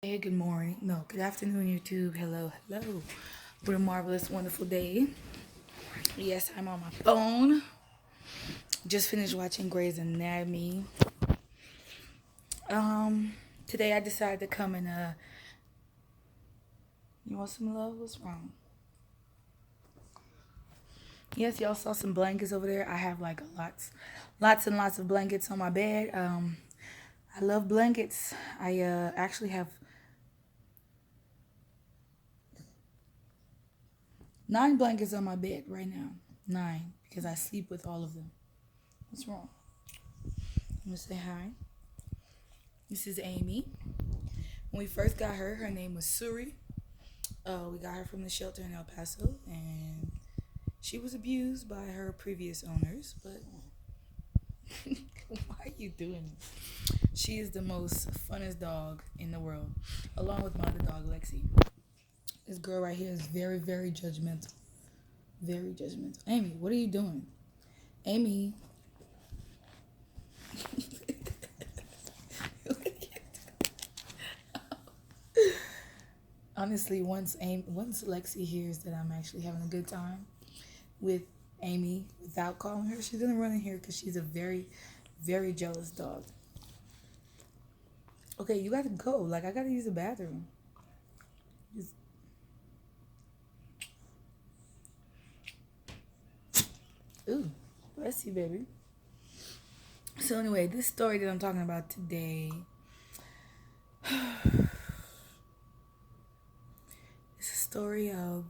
Hey, good morning. No, good afternoon, YouTube. Hello, hello. What a marvelous, wonderful day. Yes, I'm on my phone. Just finished watching Grey's Anatomy. Um, Today I decided to come and you want some love? What's wrong? Yes, y'all saw some blankets over there. I have like lots and lots of blankets on my bed. I love blankets. I actually have 9 blankets on my bed right now. 9 because I sleep with all of them. What's wrong? I'm gonna say hi. This is Amy. When we first got her, her name was Suri. We got her from the shelter in El Paso, and she was abused by her previous owners. But why are you doing this? She is the most funnest dog in the world, along with my other dog, Lexi. This girl right here is very, very judgmental. Very judgmental. Amy, what are you doing? Amy. Honestly, once Lexi hears that I'm actually having a good time with Amy without calling her, she's gonna run in here because she's a very, very jealous dog. Okay, you gotta go. Like I gotta use the bathroom. Just, ooh, bless you, baby. So anyway, this story that I'm talking about today, it's a story of.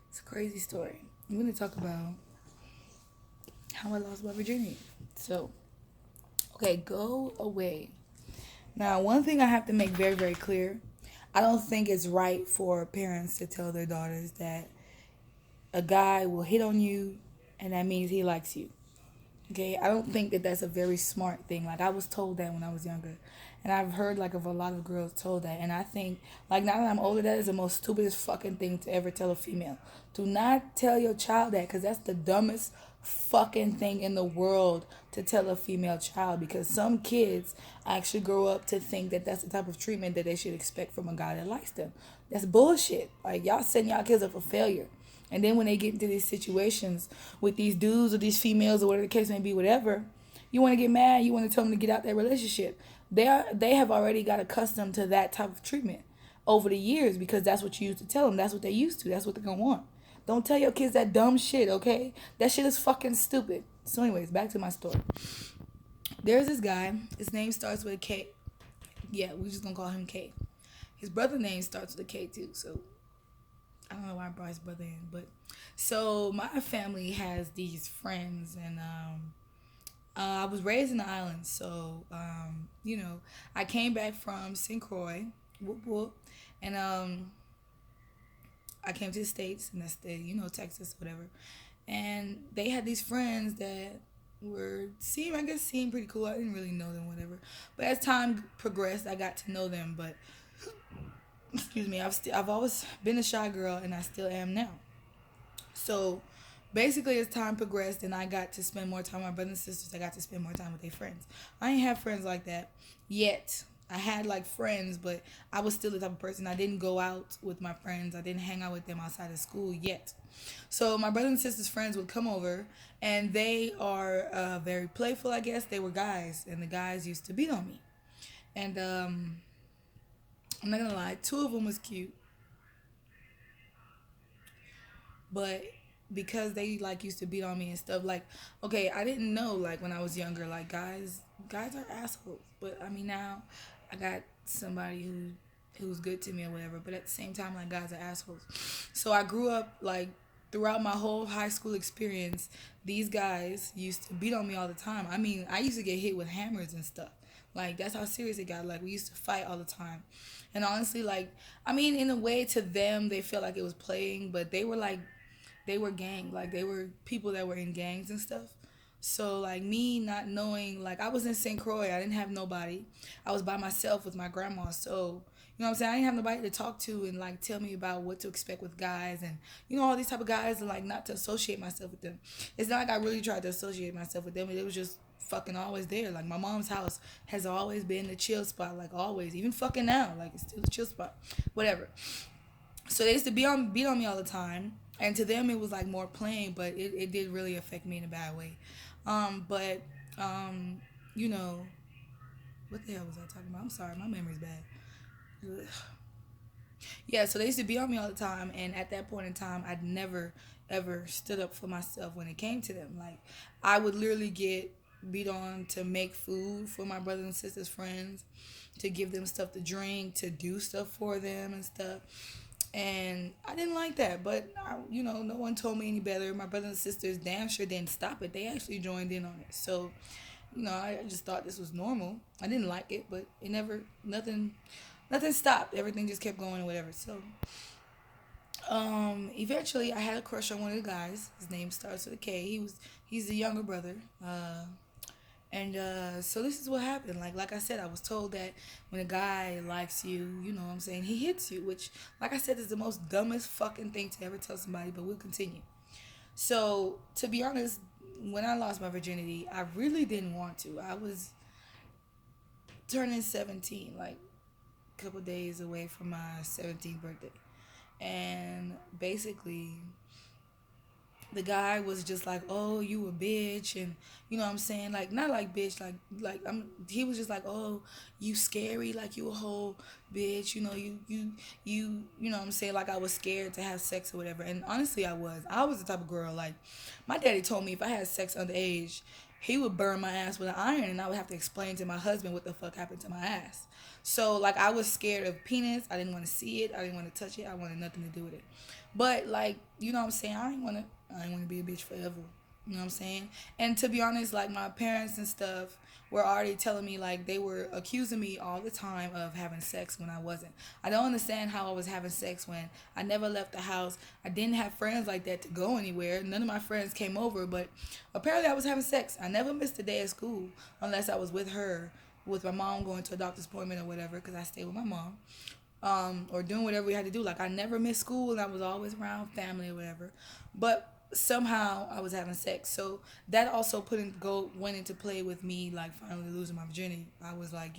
It's a crazy story. I'm gonna talk about how I lost my virginity. So, okay, go away. Now, one thing I have to make very, very clear, I don't think it's right for parents to tell their daughters that a guy will hit on you and that means he likes you. Okay, I don't think that that's a very smart thing. Like I was told that when I was younger, and I've heard like of a lot of girls told that, and I think like now that I'm older, that is the most stupidest fucking thing to ever tell a female. Do not tell your child that, because that's the dumbest fucking thing in the world to tell a female child, because some kids actually grow up to think that that's the type of treatment that they should expect from a guy that likes them. That's bullshit. Like y'all setting y'all kids up for failure. And then when they get into these situations with these dudes or these females or whatever the case may be, whatever, you want to get mad. You want to tell them to get out that relationship. They have already got accustomed to that type of treatment over the years, because that's what you used to tell them. That's what they used to. That's what they're gonna want. Don't tell your kids that dumb shit, okay? That shit is fucking stupid. So, anyways, back to my story. There's this guy. His name starts with a K. Yeah, we're just gonna call him K. His brother name starts with a K too. So I don't know why I brought his brother in, but so my family has these friends, and I was raised in the islands, so I came back from St. Croix, whoop whoop, and I came to the States, and that's the Texas, whatever, and they had these friends that seemed pretty cool. I didn't really know them, whatever, but as time progressed, I got to know them, but excuse me, I've always been a shy girl, and I still am now. So basically, as time progressed and I got to spend more time with my brothers and sisters, I got to spend more time with their friends. I ain't have friends like that yet. I had like friends, but I was still the type of person. I didn't go out with my friends. I didn't hang out with them outside of school yet. So my brothers and sisters' friends would come over, and they are very playful, I guess. They were guys, and the guys used to beat on me. And I'm not gonna lie, two of them was cute, but because they like used to beat on me and stuff, like, okay, I didn't know, like, when I was younger, like, guys are assholes, but I mean, now I got somebody who's good to me or whatever, but at the same time, like, guys are assholes. So I grew up, like, throughout my whole high school experience, these guys used to beat on me all the time. I mean, I used to get hit with hammers and stuff. Like, that's how serious it got. Like, we used to fight all the time. And honestly, like, I mean, in a way, to them, they felt like it was playing, but they were like, they were gang, like they were people that were in gangs and stuff. So like me not knowing, like I was in St. Croix, I didn't have nobody. I was by myself with my grandma, so you know what I'm saying, I didn't have nobody to talk to and like tell me about what to expect with guys, and all these type of guys, and like not to associate myself with them. It's not like I really tried to associate myself with them. It was just fucking always there. Like my mom's house has always been the chill spot, like always, even fucking now, like it's still the chill spot, whatever. So they used to beat on me all the time, and to them it was like more playing, but it did really affect me in a bad way. But um, you know, what the hell was I talking about? I'm sorry, my memory's bad. Ugh. Yeah, so they used to be on me all the time, and at that point in time, I'd never ever stood up for myself when it came to them. Like, I would literally get beat on to make food for my brothers and sisters' friends, to give them stuff to drink, to do stuff for them and stuff. And I didn't like that, but no one told me any better. My brothers and sisters damn sure didn't stop it. They actually joined in on it. So, I just thought this was normal. I didn't like it, but it never, nothing stopped. Everything just kept going or whatever. So, eventually I had a crush on one of the guys. His name starts with a K. He's the younger brother. And so this is what happened. Like I said, I was told that when a guy likes you, you know what I'm saying, he hits you, which, like I said, is the most dumbest fucking thing to ever tell somebody, but we'll continue. So, to be honest, when I lost my virginity, I really didn't want to. I was turning 17, like a couple days away from my 17th birthday. And basically, the guy was just like, "Oh, you a bitch," and you know what I'm saying, like not like bitch, like I'm. He was just like, "Oh, you scary, like you a whole bitch," you know what I'm saying, like I was scared to have sex or whatever. And honestly, I was. I was the type of girl, like my daddy told me if I had sex underage, he would burn my ass with an iron, and I would have to explain to my husband what the fuck happened to my ass. So like I was scared of penis. I didn't want to see it. I didn't want to touch it. I wanted nothing to do with it. But like, you know what I'm saying? I ain't wanna be a bitch forever. You know what I'm saying? And to be honest, like my parents and stuff were already telling me, like they were accusing me all the time of having sex when I wasn't. I don't understand how I was having sex when I never left the house. I didn't have friends like that to go anywhere. None of my friends came over, but apparently I was having sex. I never missed a day of school unless I was with her, with my mom going to a doctor's appointment or whatever, because I stayed with my mom, or doing whatever we had to do. Like I never missed school, and I was always around family or whatever. But somehow I was having sex, so that also went into play with me, like finally losing my virginity. I was like,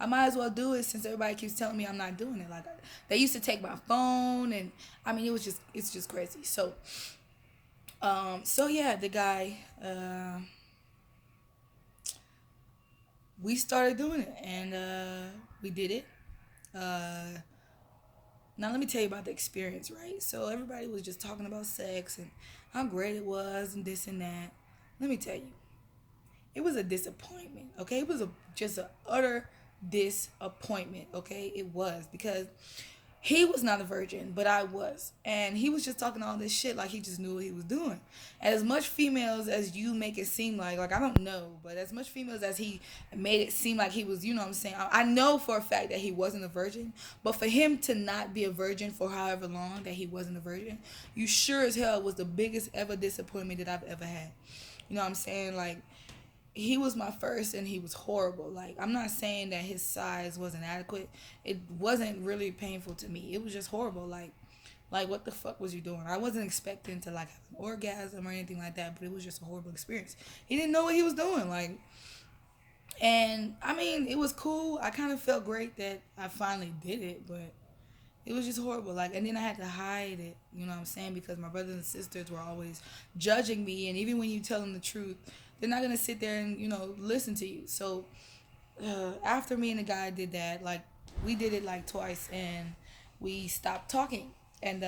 I might as well do it since everybody keeps telling me I'm not doing it. Like they used to take my phone, and I mean it's just crazy. So yeah, the guy, we started doing it, and we did it. Uh, Now let me tell you about the experience, right? So everybody was just talking about sex and how great it was and this and that. Let me tell you, it was a disappointment. Okay, it was just a utter disappointment. Okay, it was because he was not a virgin, but I was. And he was just talking all this shit like he just knew what he was doing. And as much females as you make it seem like I don't know, but as much females as he made it seem like he was, you know what I'm saying? I know for a fact that he wasn't a virgin, but for him to not be a virgin for however long that he wasn't a virgin, you sure as hell was the biggest ever disappointment that I've ever had. You know what I'm saying? Like, he was my first and he was horrible. Like, I'm not saying that his size wasn't adequate. It wasn't really painful to me. It was just horrible. Like what the fuck was you doing? I wasn't expecting to like have an orgasm or anything like that, but it was just a horrible experience. He didn't know what he was doing. Like, and I mean, it was cool. I kind of felt great that I finally did it, but it was just horrible. Like, and then I had to hide it, you know what I'm saying? Because my brothers and sisters were always judging me. And even when you tell them the truth, they're not going to sit there and, listen to you. So, after me and the guy did that, like, we did it like twice and we stopped talking. And,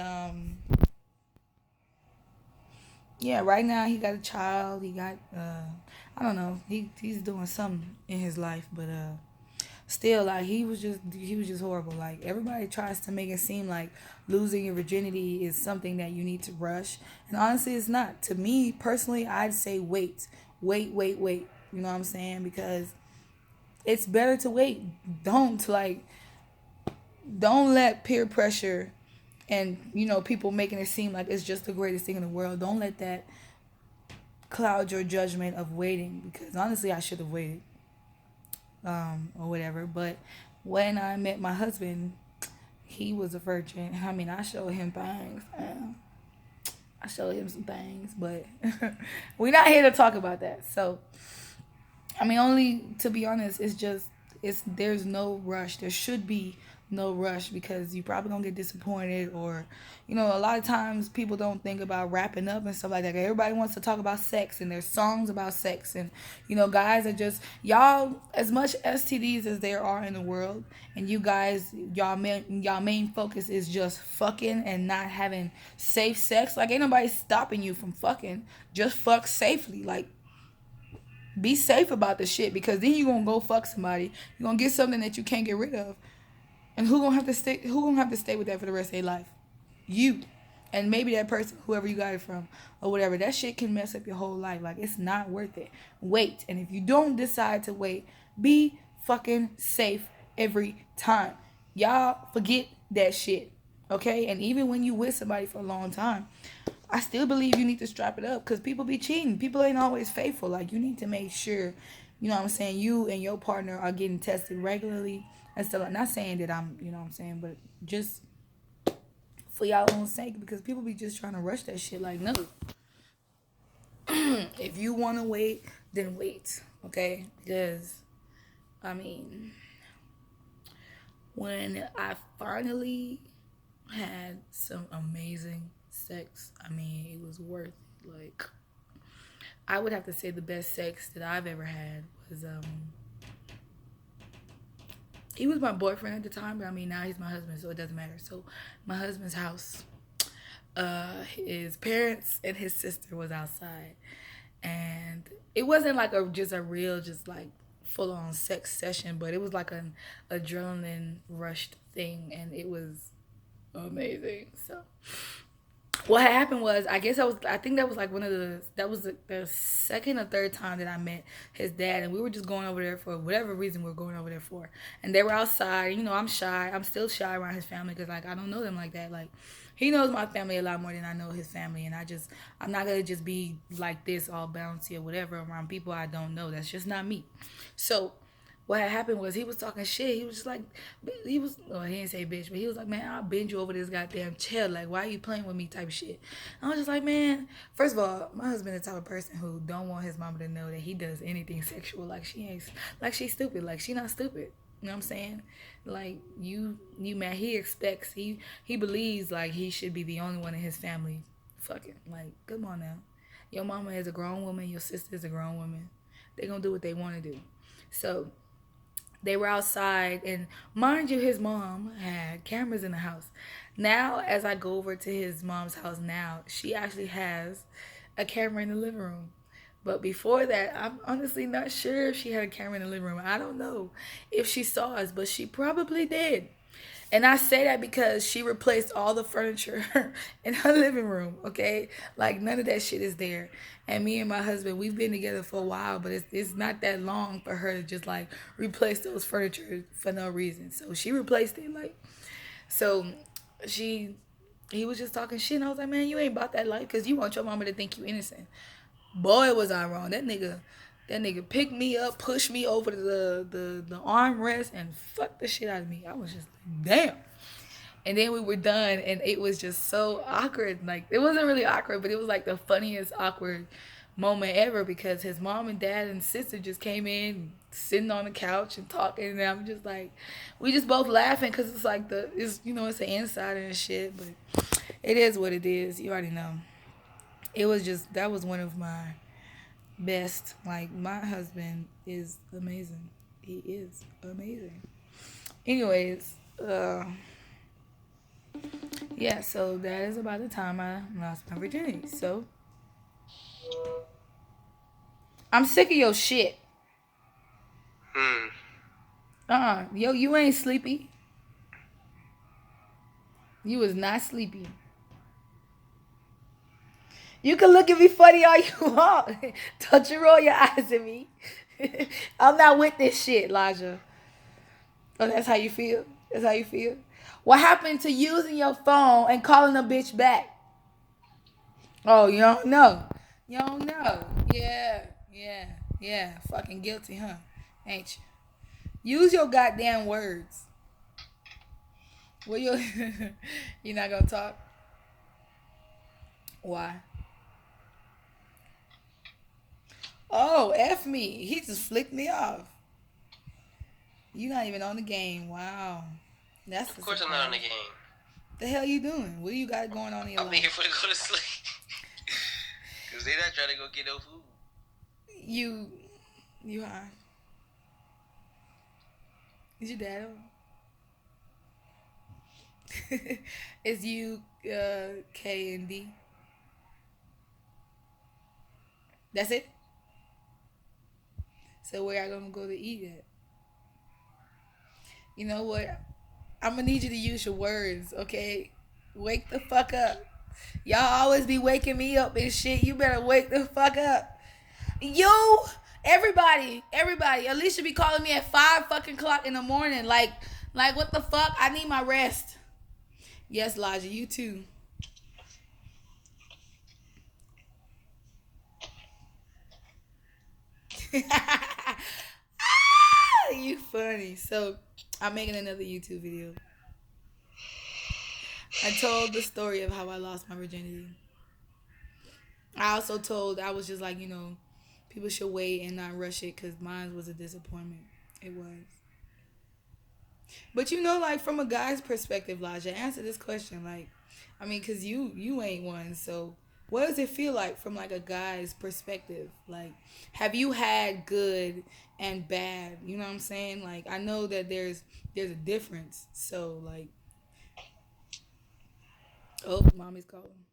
yeah, right now he got a child. He got, I don't know. He's doing something in his life, but, still, like he was just horrible. Like everybody tries to make it seem like losing your virginity is something that you need to rush, and honestly it's not. To me personally, I'd say wait. You know what I'm saying? Because it's better to wait. Don't let peer pressure and people making it seem like it's just the greatest thing in the world, don't let that cloud your judgment of waiting, because honestly I should have waited, or whatever. But when I met my husband, he was a virgin. I mean, I showed him things. I showed him some things, but we're not here to talk about that. So, I mean, only to be honest, it's just it's there's no rush. There should be no rush because you probably gonna get disappointed, or a lot of times people don't think about wrapping up and stuff like that. Everybody wants to talk about sex, and there's songs about sex, and guys are just y'all as much STDs as there are in the world, and you guys y'all main focus is just fucking and not having safe sex. Like ain't nobody stopping you from fucking. Just fuck safely, like be safe about the shit because then you gonna go fuck somebody. You're gonna get something that you can't get rid of. And who gonna have to stay with that for the rest of their life? You. And maybe that person, whoever you got it from, or whatever. That shit can mess up your whole life. Like it's not worth it. Wait. And if you don't decide to wait, be fucking safe every time. Y'all forget that shit. Okay? And even when you with somebody for a long time, I still believe you need to strap it up because people be cheating. People ain't always faithful. Like you need to make sure, you know what I'm saying, you and your partner are getting tested regularly and stuff. Like, not saying that I'm, you know what I'm saying, but just for y'all own sake because people be just trying to rush that shit. Like no, if you want to wait, then wait, okay? Because I mean, when I finally had some amazing sex, I mean, it was worth it. Like I would have to say the best sex that I've ever had was he was my boyfriend at the time, but I mean now he's my husband, so it doesn't matter. So my husband's house, his parents and his sister was outside, and it wasn't like a real just like full on sex session, but it was like an adrenaline rushed thing, and it was amazing. So what had happened was I think that was like that was the second or third time that I met his dad, and we were just going over there for whatever reason we were going over there for, and they were outside. I'm shy. I'm still shy around his family because like I don't know them like that. Like he knows my family a lot more than I know his family, and I'm not gonna just be like this all bouncy or whatever around people I don't know. That's just not me. So what had happened was he was talking shit. He was just like, well, he didn't say bitch, but he was like, man, I'll bend you over this goddamn chair. Like, why are you playing with me type of shit? I was just like, man, first of all, my husband is the type of person who don't want his mama to know that he does anything sexual. Like, she's stupid. Like, she not stupid. You know what I'm saying? Like, you man, he believes like he should be the only one in his family fucking. Like, come on now. Your mama is a grown woman. Your sister is a grown woman. They gonna do what they want to do. So they were outside, and mind you, his mom had cameras in the house. Now, as I go over to his mom's house now, she actually has a camera in the living room. But before that, I'm honestly not sure if she had a camera in the living room. I don't know if she saw us, but she probably did. And I say that because she replaced all the furniture in her living room, okay? Like, none of that shit is there. And me and my husband, we've been together for a while, but it's not that long for her to just, like, replace those furniture for no reason. So she replaced it, like, so she, he was just talking shit, and I was like, man, you ain't about that life because you want your mama to think you innocent. Boy, was I wrong. That nigga picked me up, pushed me over the armrest, and fucked the shit out of me. I was just like, damn. And then we were done, and it was just so awkward. Like, it wasn't really awkward, but it was like the funniest awkward moment ever because his mom and dad and sister just came in, sitting on the couch and talking, and I'm just like, we just both laughing because it's like it's an insider and shit, but it is what it is. You already know. That was one of my best. Like, my husband is amazing. He is amazing. Anyways, yeah, so that is about the time I lost my virginity. So I'm sick of your shit. Yo, you ain't sleepy. You was not sleepy. You can look at me funny all you want. Don't you roll your eyes at me. I'm not with this shit, Laja. Oh, that's how you feel? That's how you feel? What happened to using your phone and calling a bitch back? Oh, you don't know. You don't know. Yeah. Fucking guilty, huh? Ain't you? Use your goddamn words. Well, you're not gonna talk? Why? Oh, F me. He just flicked me off. You not even on the game. Wow. That's Of a course I'm not on surprise. the game. The hell you doing? What do you got going on in your I'm here life? for to go to sleep. Cause they not trying to go get no food. You, you high? Is your dad on? Is you K and D? That's it. So where I gonna go to eat at? You know what? I'm gonna need you to use your words, okay? Wake the fuck up. Y'all always be waking me up and shit. You better wake the fuck up. You, everybody. Alicia be calling me at 5 fucking o'clock in the morning. Like what the fuck? I need my rest. Yes, Laja, you too. You funny. So I'm making another YouTube video. I told the story of how I lost my virginity. I also told I was just like, people should wait and not rush it because mine was a disappointment. It was. But like from a guy's perspective, Laja, answer this question. Like, I mean, cause you ain't one. So, what does it feel like from like a guy's perspective? Like, have you had good and bad? You know what I'm saying? Like, I know that there's a difference. So, like, oh, mommy's calling.